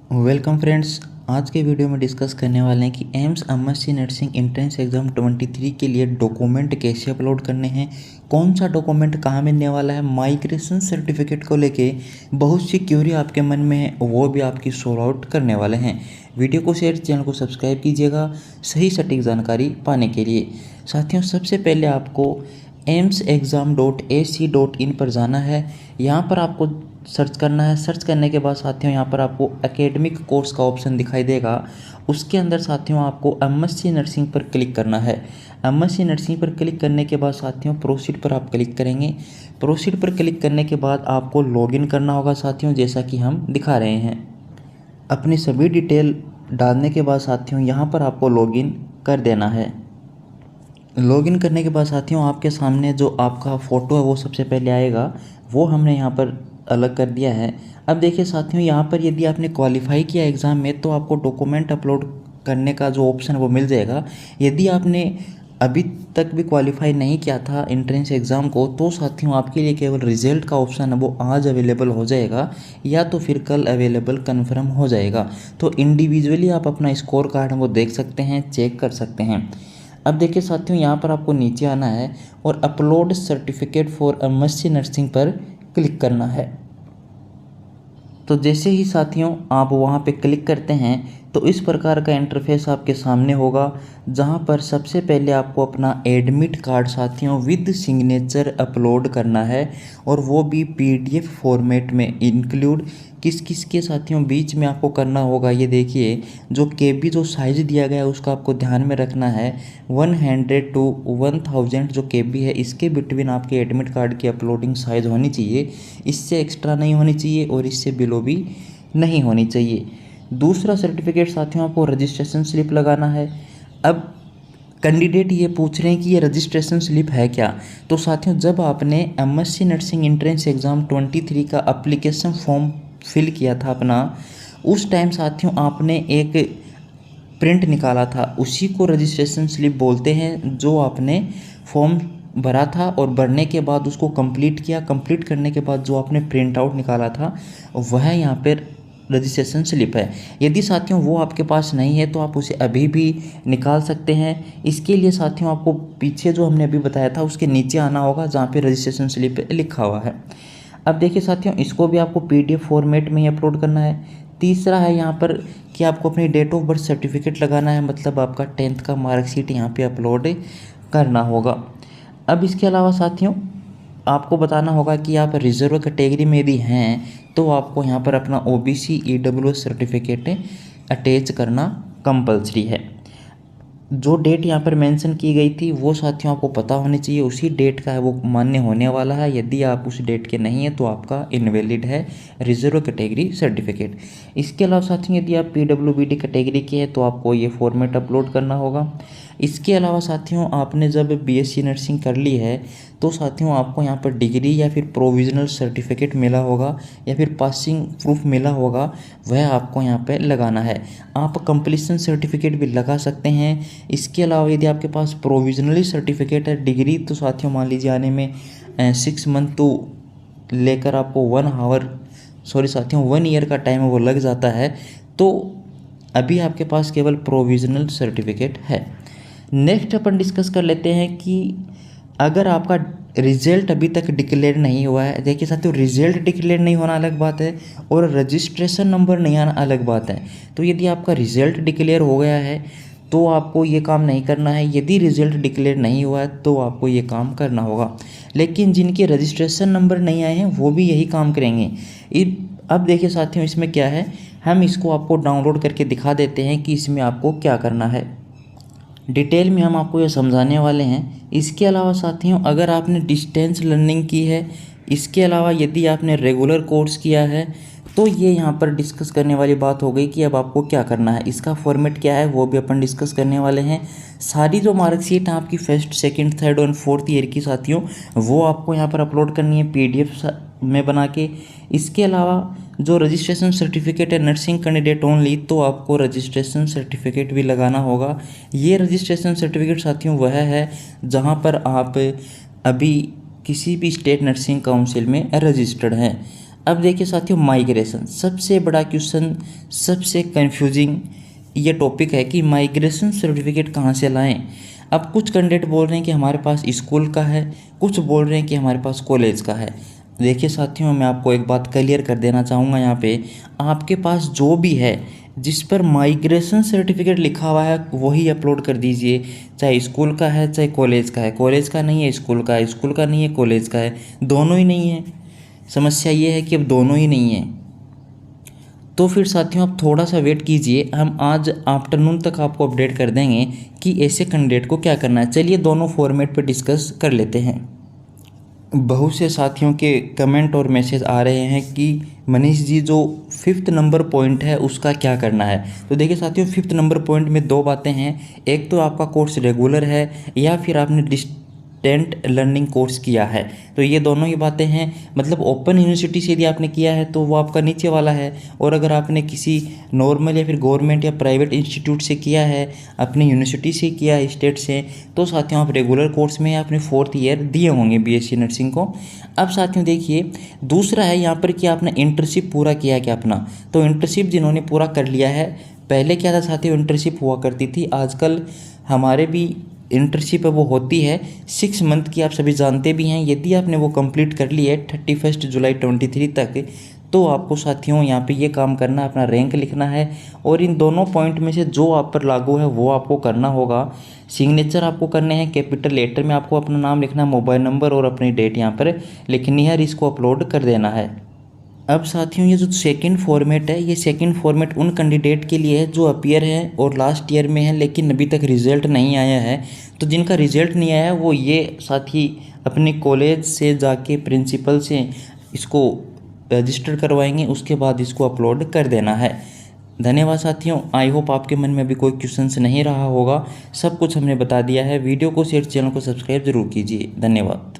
Welcome friends. आज के video में डिस्कस करने वाले हैं कि AIIMS MSc nursing entrance exam 23 के लिए डॉक्यूमेंट कैसे अपलोड करने हैं, कौन सा डॉक्यूमेंट कहाँ मिलने वाला है। माइग्रेशन सर्टिफिकेट को लेके बहुत सी क्यूरी आपके मन में है, वो भी आपकी सॉल्व आउट करने वाले हैं। वीडियो को शेयर, चैनल को सब्सक्राइब कीजिएगा सही सटीक जानकारी पाने के लिए। साथियों, सबसे पहले आपको amsexam.ac.in पर जाना है। यहाँ पर आपको सर्च करना है। सर्च करने के बाद साथियों यहाँ पर आपको एकेडमिक कोर्स का ऑप्शन दिखाई देगा। उसके अंदर साथियों आपको एमएससी नर्सिंग पर क्लिक करना है। एमएससी नर्सिंग पर क्लिक करने के बाद साथियों प्रोसीड पर आप क्लिक करेंगे। प्रोसीड पर क्लिक करने के बाद आपको लॉगिन करना होगा साथियों, जैसा कि हम दिखा रहे हैं। अपनी सभी डिटेल डालने के बाद साथियों यहाँ पर आपको लॉगिन कर देना है। लॉगिन करने के बाद साथियों आपके सामने जो आपका फ़ोटो है वो सबसे पहले आएगा, वो हमने यहाँ पर अलग कर दिया है। अब देखिए साथियों, यहाँ पर यदि आपने क्वालिफाई किया एग्ज़ाम में तो आपको डॉक्यूमेंट अपलोड करने का जो ऑप्शन है वो मिल जाएगा। यदि आपने अभी तक भी क्वालिफाई नहीं किया था एंट्रेंस एग्ज़ाम को, तो साथियों आपके लिए केवल रिजल्ट का ऑप्शन है वो आज अवेलेबल हो जाएगा, या तो फिर कल अवेलेबल कन्फर्म हो जाएगा। तो इंडिविजुअली आप अपना स्कोर कार्ड वो देख सकते हैं, चेक कर सकते हैं। अब देखिए साथियों, यहाँ पर आपको नीचे आना है और upload certificate for MSc nursing पर क्लिक करना है। तो जैसे ही साथियों आप वहाँ पे क्लिक करते हैं तो इस प्रकार का इंटरफेस आपके सामने होगा, जहाँ पर सबसे पहले आपको अपना एडमिट कार्ड साथियों विद सिग्नेचर अपलोड करना है, और वो भी पीडीएफ फॉर्मेट में। इंक्लूड किस किस के साथियों बीच में आपको करना होगा, ये देखिए जो केबी जो साइज़ दिया गया है उसका आपको ध्यान में रखना है। 100 to 1000 जो केबी है इसके बिटवीन आपके एडमिट कार्ड की अपलोडिंग साइज़ होनी चाहिए। इससे एक्स्ट्रा नहीं होनी चाहिए और इससे बिलो भी नहीं होनी चाहिए। दूसरा सर्टिफिकेट साथियों आपको रजिस्ट्रेशन स्लिप लगाना है। अब कैंडिडेट ये पूछ रहे हैं कि ये रजिस्ट्रेशन स्लिप है क्या। तो साथियों जब आपने एमएससी नर्सिंग एंट्रेंस एग्ज़ाम 23 का एप्लीकेशन फॉर्म फिल किया था अपना, उस टाइम साथियों आपने एक प्रिंट निकाला था, उसी को रजिस्ट्रेशन स्लिप बोलते हैं। जो आपने फॉर्म भरा था और भरने के बाद उसको कंप्लीट किया, कंप्लीट करने के बाद जो आपने प्रिंट आउट निकाला था वह यहाँ पर रजिस्ट्रेशन स्लिप है। यदि साथियों वो आपके पास नहीं है तो आप उसे अभी भी निकाल सकते हैं। इसके लिए साथियों आपको पीछे जो हमने अभी बताया था उसके नीचे आना होगा, जहाँ पे रजिस्ट्रेशन स्लिप लिखा हुआ है। अब देखिए साथियों, इसको भी आपको पीडीएफ फॉर्मेट में ही अपलोड करना है। तीसरा है यहाँ पर कि आपको अपनी डेट ऑफ बर्थ सर्टिफिकेट लगाना है, मतलब आपका 10th का मार्कशीट यहाँ पे अपलोड करना होगा। अब इसके अलावा साथियों आपको बताना होगा कि आप रिजर्व कैटेगरी में यदि हैं तो आपको यहाँ पर अपना ओबीसी ईडब्ल्यूएस सर्टिफिकेट अटैच करना कंपलसरी है। जो डेट यहाँ पर मेंशन की गई थी वो साथियों आपको पता होनी चाहिए, उसी डेट का है वो मान्य होने वाला है। यदि आप उस डेट के नहीं हैं तो आपका इनवैलिड है रिजर्व कैटेगरी सर्टिफिकेट। इसके अलावा साथियों यदि आप पीडब्ल्यूबीडी कैटेगरी के हैं तो आपको ये फॉर्मेट अपलोड करना होगा। इसके अलावा साथियों आपने जब बीएससी नर्सिंग कर ली है तो साथियों आपको यहाँ पर डिग्री या फिर प्रोविजनल सर्टिफिकेट मिला होगा या फिर पासिंग प्रूफ मिला होगा, वह आपको यहाँ पे लगाना है। आप कंप्लीशन सर्टिफिकेट भी लगा सकते हैं। इसके अलावा यदि आपके पास प्रोविजनली सर्टिफिकेट है, डिग्री तो साथियों मान लीजिए आने में 6 मंथ तो लेकर आपको 1 ईयर का टाइम वो लग जाता है। तो अभी आपके पास केवल प्रोविजनल सर्टिफिकेट है। नेक्स्ट अपन डिस्कस कर लेते हैं कि अगर आपका रिजल्ट अभी तक डिक्लेयर नहीं हुआ है। देखिए साथियों, रिजल्ट डिक्लेयर नहीं होना अलग बात है और रजिस्ट्रेशन नंबर नहीं आना अलग बात है। तो यदि आपका रिजल्ट डिक्लेयर हो गया है तो आपको ये काम नहीं करना है, यदि रिजल्ट डिक्लेयर नहीं हुआ है तो आपको ये काम करना होगा। लेकिन जिनके रजिस्ट्रेशन नंबर नहीं आए हैं वो भी यही काम करेंगे। अब देखिए साथियों, इसमें क्या है, हम इसको आपको डाउनलोड करके दिखा देते हैं कि इसमें आपको क्या करना है। डिटेल में हम आपको ये समझाने वाले हैं। इसके अलावा साथियों अगर आपने डिस्टेंस लर्निंग की है, इसके अलावा यदि आपने रेगुलर कोर्स किया है, तो ये यहाँ पर डिस्कस करने वाली बात हो गई कि अब आपको क्या करना है। इसका फॉर्मेट क्या है वो भी अपन डिस्कस करने वाले हैं। सारी जो मार्कशीट है आपकी फर्स्ट, सेकंड, थर्ड और फोर्थ ईयर की साथियों, वो आपको यहाँ पर अपलोड करनी है पीडीएफ में बना के। इसके अलावा जो रजिस्ट्रेशन सर्टिफिकेट है नर्सिंग कैंडिडेट ओनली, तो आपको रजिस्ट्रेशन सर्टिफिकेट भी लगाना होगा। ये रजिस्ट्रेशन सर्टिफिकेट साथियों वह है जहाँ पर आप अभी किसी भी स्टेट नर्सिंग काउंसिल में रजिस्टर्ड हैं। अब देखिए साथियों, माइग्रेशन सबसे बड़ा क्वेश्चन, सबसे कंफ्यूजिंग ये टॉपिक है कि माइग्रेशन सर्टिफिकेट कहाँ से लाएं। अब कुछ कैंडिडेट बोल रहे हैं कि हमारे पास स्कूल का है, कुछ बोल रहे हैं कि हमारे पास कॉलेज का है। देखिए साथियों, मैं आपको एक बात क्लियर कर देना चाहूँगा यहाँ पे, आपके पास जो भी है जिस पर माइग्रेशन सर्टिफिकेट लिखा हुआ है वही अपलोड कर दीजिए, चाहे स्कूल का है चाहे कॉलेज का है। कॉलेज का नहीं है स्कूल का है, स्कूल का नहीं है कॉलेज का है, दोनों ही नहीं है। समस्या ये है कि अब दोनों ही नहीं है। तो फिर साथियों आप थोड़ा सा वेट कीजिए, हम आज आफ्टरनून तक आपको अपडेट कर देंगे कि ऐसे कैंडिडेट को क्या करना है। चलिए दोनों फॉर्मेट पर डिस्कस कर लेते हैं। बहुत से साथियों के कमेंट और मैसेज आ रहे हैं कि मनीष जी जो 5th नंबर पॉइंट है उसका क्या करना है। तो देखिए साथियों, 5th नंबर पॉइंट में दो बातें हैं, एक तो आपका कोर्स रेगुलर है या फिर आपने डिस्टेंट लर्निंग कोर्स किया है। तो ये दोनों ही बातें हैं, मतलब ओपन यूनिवर्सिटी से यदि आपने किया है तो वो आपका नीचे वाला है, और अगर आपने किसी नॉर्मल या फिर गवर्नमेंट या प्राइवेट इंस्टीट्यूट से किया है, अपनी यूनिवर्सिटी से किया है, स्टेट से, तो साथियों आप रेगुलर कोर्स में आपने 4th ईयर दिए होंगे बीएससी नर्सिंग को। अब साथियों देखिए, दूसरा है यहाँ पर कि आपने इंटर्नशिप पूरा किया है क्या अपना। तो इंटर्नशिप जिन्होंने पूरा कर लिया है, पहले क्या था साथियों, इंटर्नशिप हुआ करती थी, आजकल हमारे भी इंटर्नशिप है वो होती है 6 मंथ की, आप सभी जानते भी हैं। यदि आपने वो कंप्लीट कर ली है 31 जुलाई 23 तक, तो आपको साथियों यहाँ पे ये काम करना है, अपना रैंक लिखना है, और इन दोनों पॉइंट में से जो आप पर लागू है वो आपको करना होगा। सिग्नेचर आपको करने हैं, कैपिटल लेटर में आपको अपना नाम लिखना है, मोबाइल नंबर और अपनी डेट यहाँ पर लिखनी है, और इसको अपलोड कर देना है। अब साथियों ये जो सेकंड फॉर्मेट है, ये सेकंड फॉर्मेट उन कैंडिडेट के लिए है जो अपीयर हैं और लास्ट ईयर में है लेकिन अभी तक रिज़ल्ट नहीं आया है। तो जिनका रिज़ल्ट नहीं आया है वो ये साथी अपने कॉलेज से जाके प्रिंसिपल से इसको रजिस्टर करवाएंगे, उसके बाद इसको अपलोड कर देना है। धन्यवाद साथियों, आई होप आपके मन में अभी कोई क्वेश्चंस नहीं रहा होगा, सब कुछ हमने बता दिया है। वीडियो को शेयर, चैनल को सब्सक्राइब जरूर कीजिए। धन्यवाद।